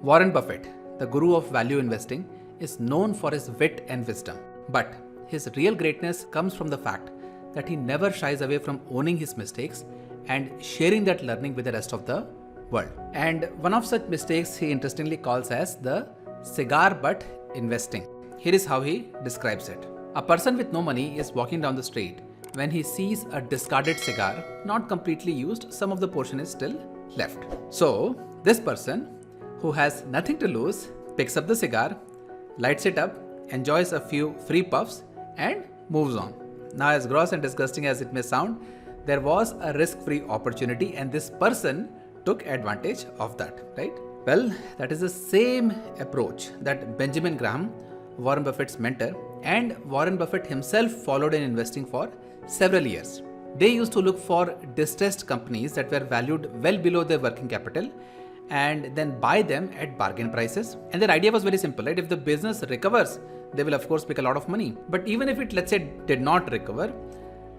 Warren Buffett, the guru of value investing, is known for his wit and wisdom. But his real greatness comes from the fact that he never shies away from owning his mistakes and sharing that learning with the rest of the world. And one of such mistakes he interestingly calls as the cigar butt investing. Here is how he describes it. A person with no money is walking down the street when he sees a discarded cigar, not completely used, some of the portion is still left. So this person, who has nothing to lose, picks up the cigar, lights it up, enjoys a few free puffs and moves on. Now, as gross and disgusting as it may sound, there was a risk-free opportunity and this person took advantage of that, right? Well, that is the same approach that Benjamin Graham, Warren Buffett's mentor, and Warren Buffett himself followed in investing for several years. They used to look for distressed companies that were valued well below their working capital and then buy them at bargain prices. And their idea was very simple, right? If the business recovers, they will of course make a lot of money. But even if it, let's say, did not recover,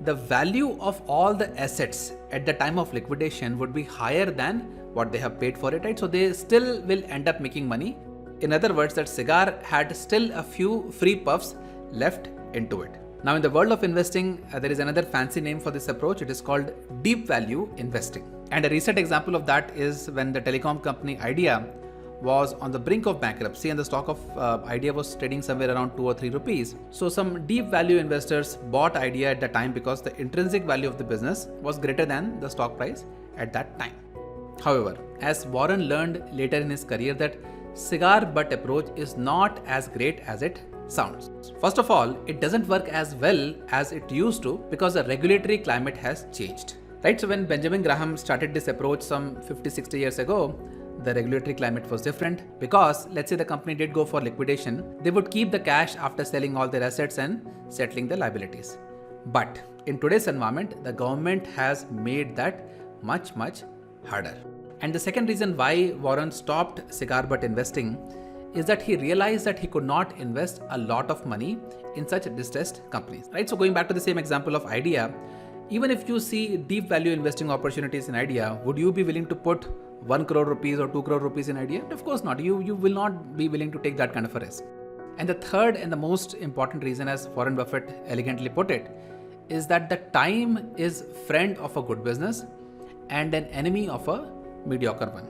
the value of all the assets at the time of liquidation would be higher than what they have paid for it, right? So they still will end up making money. In other words, that cigar had still a few free puffs left into it. Now, in the world of investing, there is another fancy name for this approach. It is called deep value investing. And a recent example of that is when the telecom company Idea was on the brink of bankruptcy and the stock of Idea was trading somewhere around 2 or 3 rupees. So some deep value investors bought Idea at the time because the intrinsic value of the business was greater than the stock price at that time. However, as Warren learned later in his career, that cigar butt approach is not as great as it sounds. First of all, it doesn't work as well as it used to because the regulatory climate has changed. Right? So when Benjamin Graham started this approach some 50-60 years ago, the regulatory climate was different because let's say the company did go for liquidation, they would keep the cash after selling all their assets and settling the liabilities. But in today's environment, the government has made that much harder. And the second reason why Warren stopped cigar butt investing is that he realized that he could not invest a lot of money in such distressed companies. Right? So going back to the same example of Idea, even if you see deep value investing opportunities in Idea, would you be willing to put 1 crore rupees or 2 crore rupees in Idea? Of course not. You will not be willing to take that kind of a risk. And the third and the most important reason, as Warren Buffett elegantly put it, is that the time is friend of a good business and an enemy of a mediocre one.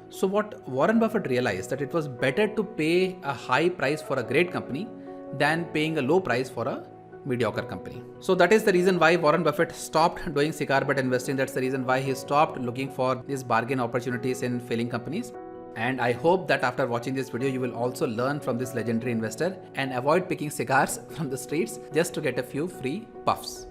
So what Warren Buffett realized, that it was better to pay a high price for a great company than paying a low price for a mediocre company. So that is the reason why Warren Buffett stopped doing cigar butt investing. That's the reason why he stopped looking for these bargain opportunities in failing companies. And I hope that after watching this video, you will also learn from this legendary investor and avoid picking cigars from the streets just to get a few free puffs.